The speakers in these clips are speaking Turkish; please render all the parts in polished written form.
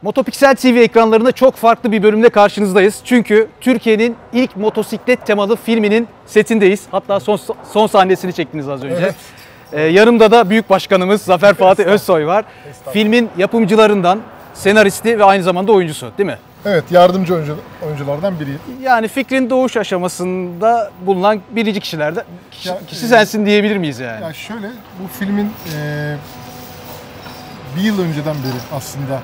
Motopiksel TV ekranlarında çok farklı bir bölümde karşınızdayız. Çünkü Türkiye'nin ilk motosiklet temalı filminin setindeyiz. Hatta son sahnesini çektiniz az önce. Evet. Yanımda da Büyük Başkanımız Zafer Fatih Özsoy var. Filmin yapımcılarından, senaristi ve aynı zamanda oyuncusu, değil mi? Evet, yardımcı oyunculardan biriyim. Yani fikrin doğuş aşamasında bulunan birinci kişilerden kişi sensin diyebilir miyiz yani? Ya şöyle, bu filmin bir yıl önceden beri aslında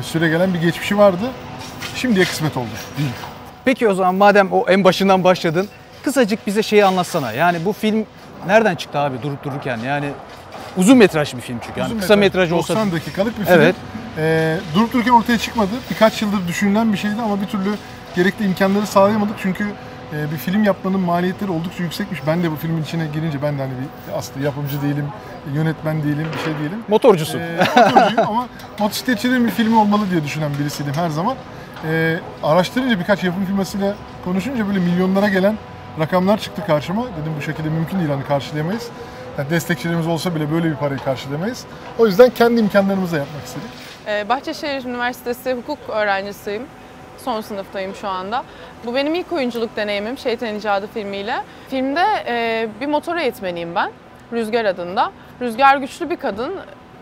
süregelen bir geçmişi vardı. Şimdiye kısmet oldu. Değil. Peki o zaman madem o en başından başladın, kısacık bize şeyi anlatsana. Yani bu film nereden çıktı abi durup dururken? Yani uzun metraj bir film çünkü. Yani kısa metraj olsa 90 dakikalık bir film. Evet. Durup dururken ortaya çıkmadı. Birkaç yıldır düşünülen bir şeydi ama bir türlü gerekli imkanları sağlayamadık. Çünkü bir film yapmanın maliyetleri oldukça yüksekmiş. Ben de bu filmin içine girince ben de hani aslında yapımcı değilim, yönetmen değilim, bir şey değilim. Motorcusun. Motorcuyum ama motosikletçilerin bir filmi olmalı diye düşünen birisiydim her zaman. Araştırınca birkaç yapım firmasıyla konuşunca böyle milyonlara gelen rakamlar çıktı karşıma. Dedim bu şekilde mümkün değil, hani karşılayamayız. Yani destekçilerimiz olsa bile böyle bir parayı karşılayamayız. O yüzden kendi imkanlarımızla yapmak istedik. Bahçeşehir Üniversitesi hukuk öğrencisiyim. Son sınıftayım şu anda. Bu benim ilk oyunculuk deneyimim Şeytan İcadı filmiyle. Filmde bir motor eğitmeniyim ben. Rüzgar adında. Rüzgar güçlü bir kadın.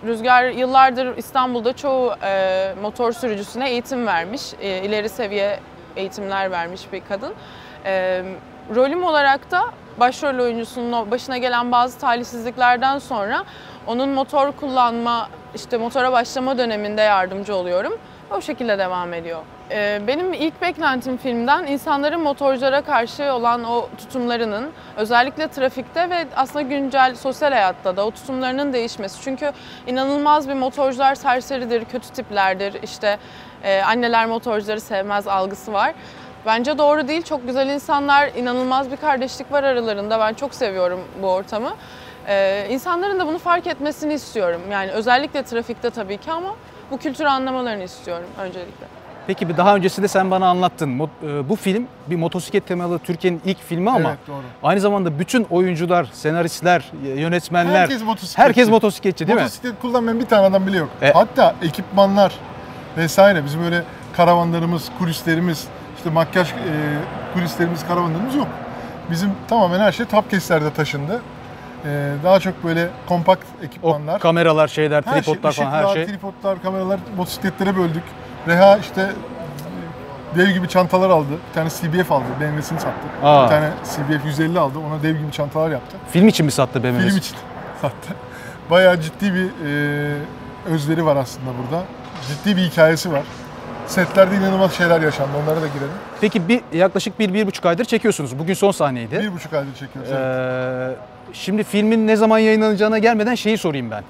Rüzgar yıllardır İstanbul'da çoğu motor sürücüsüne eğitim vermiş. İleri seviye eğitimler vermiş bir kadın. Rolüm olarak da başrol oyuncusunun başına gelen bazı talihsizliklerden sonra onun motor kullanma, işte motora başlama döneminde yardımcı oluyorum. O şekilde devam ediyor. Benim ilk beklentim filmden insanların motorculara karşı olan o tutumlarının, özellikle trafikte ve aslında güncel sosyal hayatta da o tutumlarının değişmesi. Çünkü inanılmaz bir motorcular serseridir, kötü tiplerdir, işte anneler motorcuları sevmez algısı var. Bence doğru değil. Çok güzel insanlar, inanılmaz bir kardeşlik var aralarında. Ben çok seviyorum bu ortamı. İnsanların da bunu fark etmesini istiyorum. Yani özellikle trafikte tabii ki ama bu kültürü anlamalarını istiyorum öncelikle. Peki daha öncesinde sen bana anlattın. Bu film bir motosiklet temalı Türkiye'nin ilk filmi ama evet, doğru. Aynı zamanda bütün oyuncular, senaristler, yönetmenler, herkes motosikletçi değil mi? Motosiklet kullanmayan bir tane adam bile yok. Hatta ekipmanlar vesaire, bizim öyle karavanlarımız, kulislerimiz, işte makyaj kulislerimiz, karavanlarımız yok. Bizim tamamen her şey Tapcase'lerde taşındı. Daha çok böyle kompakt ekipmanlar. O kameralar, şeyler, tripodlar falan her şey. Tripodlar, kameralar, motosikletlere böldük. Reha işte dev gibi çantalar aldı. Bir tane CBF aldı, BMW'sini sattı. Bir tane CBF 150 aldı, ona dev gibi çantalar yaptı. Film için mi sattı BMW'si? Film için sattı. Bayağı ciddi bir özveri var aslında burada. Ciddi bir hikayesi var. Setlerde inanılmaz şeyler yaşandı, onlara da girelim. Peki yaklaşık 1-1,5 aydır çekiyorsunuz. Bugün son sahneydi. 1,5 aydır çekiyoruz. Evet. Şimdi filmin ne zaman yayınlanacağına gelmeden şeyi sorayım ben.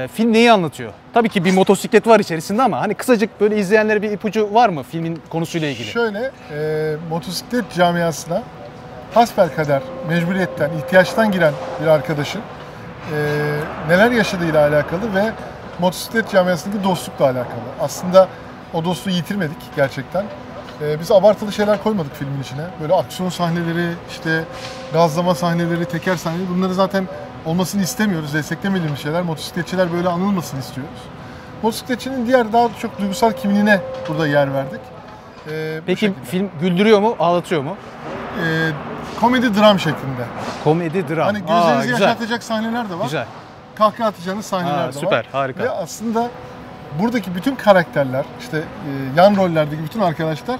Film neyi anlatıyor? Tabii ki bir motosiklet var içerisinde ama hani kısacık böyle izleyenlere bir ipucu var mı filmin konusuyla ilgili? Şöyle, motosiklet camiasına hasbelkader, mecburiyetten, ihtiyaçtan giren bir arkadaşın neler yaşadığıyla alakalı ve motosiklet camiasındaki dostlukla alakalı. Aslında o dostluğu yitirmedik gerçekten. Biz abartılı şeyler koymadık filmin içine. Böyle aksiyon sahneleri, işte gazlama sahneleri, teker sahneleri, bunları zaten olmasını istemiyoruz. Desteklemediğimiz şeyler. Motosikletçiler böyle anılmasını istiyoruz. Motosikletçinin diğer daha çok duygusal kimliğine burada yer verdik. Peki film güldürüyor mu, ağlatıyor mu? Komedi dram şeklinde. Komedi dram. Hani gözlerinizi yaşatacak sahneler de var. Güzel. Kahkaha atacağınız sahneler de var. Süper, harika. Ve aslında buradaki bütün karakterler, işte yan rollerdeki bütün arkadaşlar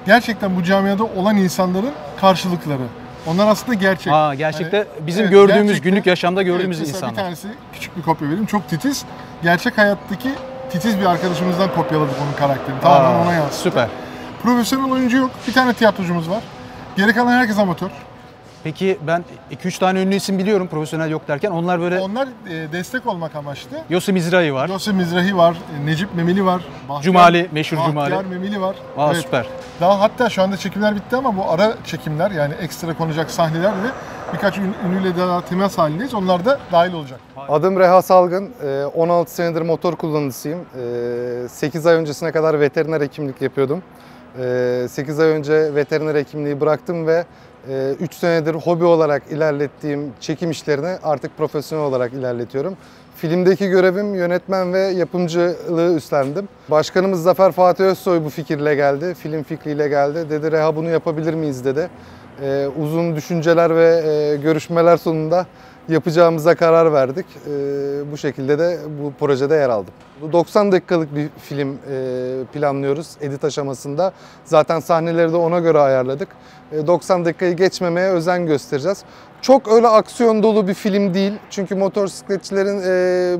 gerçekten bu camiada olan insanların karşılıkları. Onlar aslında gerçek. Gerçekte yani, bizim gördüğümüz, gerçekte, günlük yaşamda gördüğümüz insanlar. Bir tanesi, küçük bir kopya vereyim, çok titiz. Gerçek hayattaki titiz bir arkadaşımızdan kopyaladık onun karakterini. Tamamen ona yansıttı. Süper. Profesyonel oyuncu yok. Bir tane tiyatrocumuz var. Geri kalan herkes amatör. Peki ben 2-3 tane ünlü isim biliyorum profesyonel yok derken. Onlar böyle... Onlar destek olmak amaçlı. Yossi Mizrahi var. Yossi Mizrahi var. Necip Memili var. Cumali, meşhur Cumali. Bahtiyar Memili var. Evet. Süper. Daha hatta şu anda çekimler bitti ama bu ara çekimler, yani ekstra konacak sahneler ve birkaç ünlüyle daha temas halindeyiz. Onlar da dahil olacak. Adım Reha Salgın. 16 senedir motor kullanıcısıyım. 8 ay öncesine kadar veteriner hekimlik yapıyordum. 8 ay önce veteriner hekimliği bıraktım ve 3 senedir hobi olarak ilerlettiğim çekim işlerini artık profesyonel olarak ilerletiyorum. Filmdeki görevim yönetmen ve yapımcılığı üstlendim. Başkanımız Zafer Fatih Özsoy bu fikirle geldi, film fikriyle geldi. Dedi Reha bunu yapabilir miyiz dedi. Uzun düşünceler ve görüşmeler sonunda yapacağımıza karar verdik. Bu şekilde de bu projede yer aldım. 90 dakikalık bir film planlıyoruz edit aşamasında. Zaten sahneleri de ona göre ayarladık. 90 dakikayı geçmemeye özen göstereceğiz. Çok öyle aksiyon dolu bir film değil. Çünkü motosikletçilerin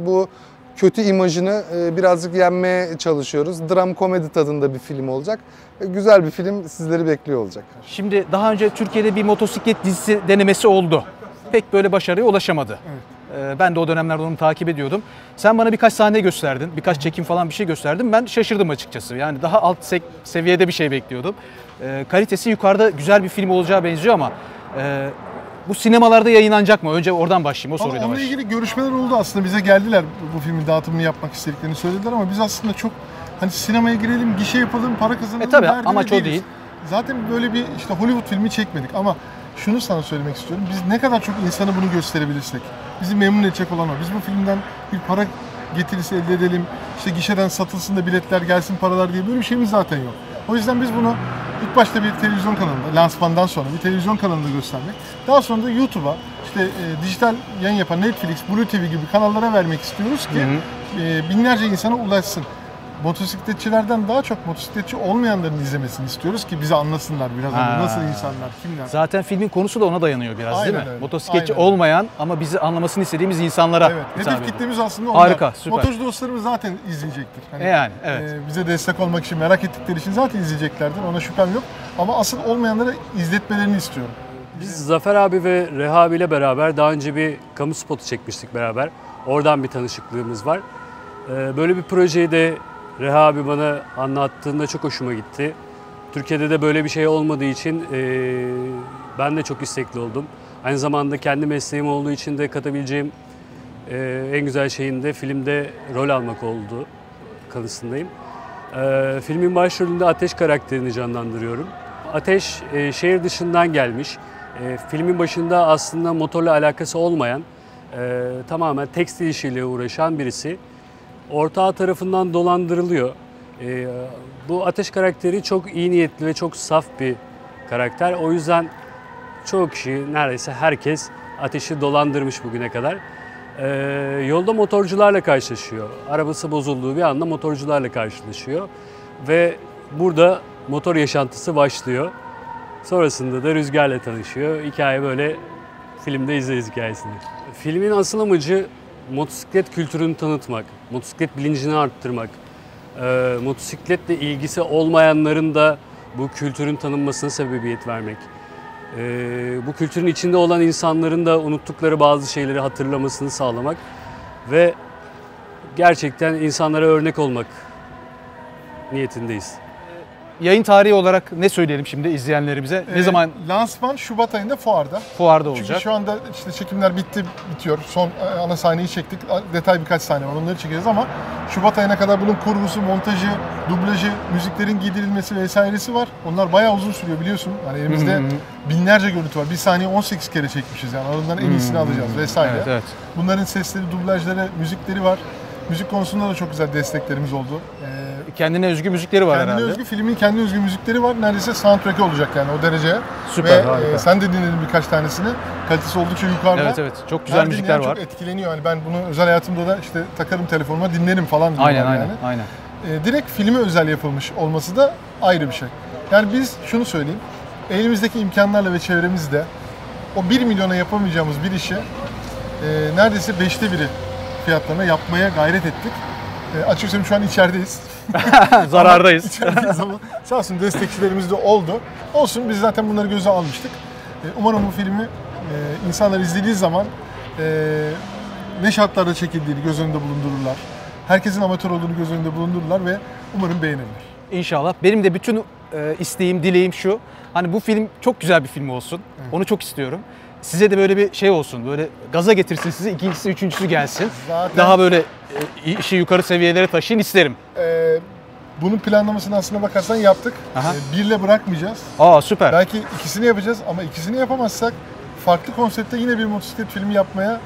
bu kötü imajını birazcık yenmeye çalışıyoruz. Dram komedi tadında bir film olacak. Güzel bir film sizleri bekliyor olacak. Şimdi daha önce Türkiye'de bir motosiklet dizisi denemesi oldu. Pek böyle başarıya ulaşamadı. Evet. Ben de o dönemlerde onu takip ediyordum. Sen bana birkaç sahne gösterdin, birkaç çekim falan bir şey gösterdin. Ben şaşırdım açıkçası. Yani daha alt seviyede bir şey bekliyordum. Kalitesi yukarıda güzel bir film olacağı benziyor ama bu sinemalarda yayınlanacak mı? Önce oradan başlayayım, o soruyla Onunla başlayayım. ilgili görüşmeler oldu aslında. Bize geldiler, bu filmin dağıtımını yapmak istediklerini söylediler ama biz aslında çok hani sinemaya girelim, gişe yapalım, para kazanalım. Tabii derdinde amaç o değiliz. değil. Zaten böyle bir işte Hollywood filmi çekmedik ama şunu sana söylemek istiyorum. Biz ne kadar çok insana bunu gösterebilirsek, bizi memnun edecek olan o. Biz bu filmden bir para getirisi elde edelim, işte gişeden satılsın da biletler gelsin paralar diye böyle bir şeyimiz zaten yok. O yüzden biz bunu ilk başta bir televizyon kanalında, lansmandan sonra bir televizyon kanalında göstermek, daha sonra da YouTube'a, işte dijital yayın yapan Netflix, Blue TV gibi kanallara vermek istiyoruz ki binlerce insana ulaşsın. Motosikletçilerden daha çok motosikletçi olmayanların izlemesini istiyoruz ki bize anlasınlar biraz nasıl insanlar, kimler. Zaten filmin konusu da ona dayanıyor biraz, Aynen değil mi? öyle. Motosikletçi Aynen öyle. olmayan ama bizi anlamasını istediğimiz insanlara Evet, hitap hedef ediyor. kitlemiz aslında onlar. Harika, süper. Motorcu dostlarımız zaten izleyecektir. Hani, Yani evet. Bize destek olmak için, merak ettikleri için zaten izleyeceklerdir. Ona şüphem yok. Ama asıl olmayanlara izletmelerini istiyorum. Biz Zafer abi ve Reha abiyle beraber daha önce bir kamu spotu çekmiştik beraber. Oradan bir tanışıklığımız var. Böyle bir projeyi de Reha abi bana anlattığında çok hoşuma gitti. Türkiye'de de böyle bir şey olmadığı için ben de çok istekli oldum. Aynı zamanda kendi mesleğim olduğu için de katabileceğim en güzel şeyin de filmde rol almak olduğu kanısındayım. Filmin başrolünde Ateş karakterini canlandırıyorum. Ateş şehir dışından gelmiş. Filmin başında aslında motorla alakası olmayan, tamamen tekstil işiyle uğraşan birisi. Ortağı tarafından dolandırılıyor. Bu Ateş karakteri çok iyi niyetli ve çok saf bir karakter. O yüzden çoğu kişi, neredeyse herkes Ateş'i dolandırmış bugüne kadar. Yolda motorcularla karşılaşıyor. Arabası bozulduğu bir anda motorcularla karşılaşıyor. Ve burada motor yaşantısı başlıyor. Sonrasında da Rüzgar'la tanışıyor. Hikaye böyle filmde izleriz hikayesini. Filmin asıl amacı motosiklet kültürünü tanıtmak, motosiklet bilincini arttırmak, motosikletle ilgisi olmayanların da bu kültürün tanınmasına sebebiyet vermek. Bu kültürün içinde olan insanların da unuttukları bazı şeyleri hatırlamasını sağlamak ve gerçekten insanlara örnek olmak niyetindeyiz. Yayın tarihi olarak ne söyleyelim şimdi izleyenlerimize? Ne zaman Lansman Şubat ayında fuarda. fuarda Çünkü olacak? şu anda işte çekimler bitiyor. Son ana sahneyi çektik. Detay birkaç sahne var. Onları çekeceğiz ama Şubat ayına kadar bunun kurgusu, montajı, dublajı, müziklerin giydirilmesi vesairesi var. Onlar bayağı uzun sürüyor biliyorsun. Hani elimizde binlerce görüntü var. Bir sahneyi 18 kere çekmişiz yani. Aralarından en iyisini alacağız vesaire. Evet, evet. Bunların sesleri, dublajları, müzikleri var. Müzik konusunda da çok güzel desteklerimiz oldu. Kendine özgü müzikleri var Kendine herhalde. özgü, filmin kendi özgü müzikleri var. Neredeyse soundtrack'i olacak yani o dereceye. Süper, Ve harika. sen de dinledin birkaç tanesini. Kalitesi oldukça yukarıda. Evet evet. Çok güzel Her müzikler dinleyen var. çok etkileniyor. Yani ben bunu özel hayatımda da işte takarım telefonuma dinlerim falan diyorlar Aynen yani. aynen. Direkt filme özel yapılmış olması da ayrı bir şey. Yani biz şunu söyleyeyim. Elimizdeki imkanlarla ve çevremizde o 1 milyona yapamayacağımız bir işi neredeyse 5'te 1'i fiyatlarına yapmaya gayret ettik. Açık söyleyeyim şu an içerideyiz. Zarardayız. İçerideyiz ama sağ olsun destekçilerimiz de oldu. Olsun biz zaten bunları göze almıştık. Umarım bu filmi insanlar izlediği zaman ne şartlarda çekildiğini göz önünde bulundururlar. Herkesin amatör olduğunu göz önünde bulundururlar ve umarım beğenirler. İnşallah. Benim de bütün isteğim, dileğim şu. Hani bu film çok güzel bir film olsun. Evet. Onu çok istiyorum. Size de böyle bir şey olsun. Böyle gaza getirsin sizi. İkincisi, üçüncüsü gelsin. Zaten daha böyle işi yukarı seviyelere taşıyın isterim. Bunun planlamasını aslına bakarsan yaptık. Birle bırakmayacağız. Aa süper. Belki ikisini yapacağız ama ikisini yapamazsak farklı konseptte yine bir motosiklet filmi yapmaya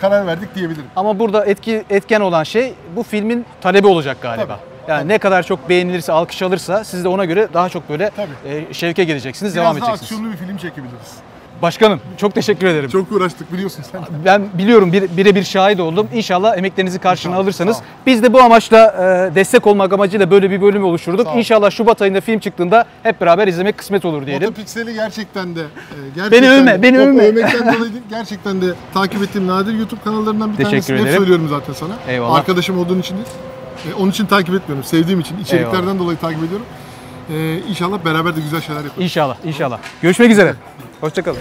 karar verdik diyebilirim. Ama burada etken olan şey bu filmin talebi olacak galiba. Tabii. Yani ne kadar çok beğenilirse, alkış alırsa siz de ona göre daha çok böyle şevke geleceksiniz, devam Biraz daha edeceksiniz. aksiyonlu bir film çekebiliriz. Başkanım çok teşekkür ederim. Çok uğraştık biliyorsun sen. Ben biliyorum, birebir şahit oldum. İnşallah emeklerinizi karşılığını İnşallah, alırsanız. sağ ol. Biz de bu amaçla destek olmak amacıyla böyle bir bölüm oluşturduk. Sağ ol. İnşallah Şubat ayında film çıktığında hep beraber izlemek kısmet olur diyelim. Motopiksel'i gerçekten de Beni övme, beni Yok, övme. övmekten dolayı değil, gerçekten de takip ettiğim nadir YouTube kanallarından bir Teşekkür tanesi. Hep ederim. söylüyorum zaten sana. Eyvallah. Arkadaşım olduğun için değil. Onun için takip etmiyorum. Sevdiğim için, içeriklerden Eyvallah. dolayı takip ediyorum. İnşallah beraber de güzel şeyler yaparız. İnşallah, inşallah. Görüşmek üzere. Hoşçakalın.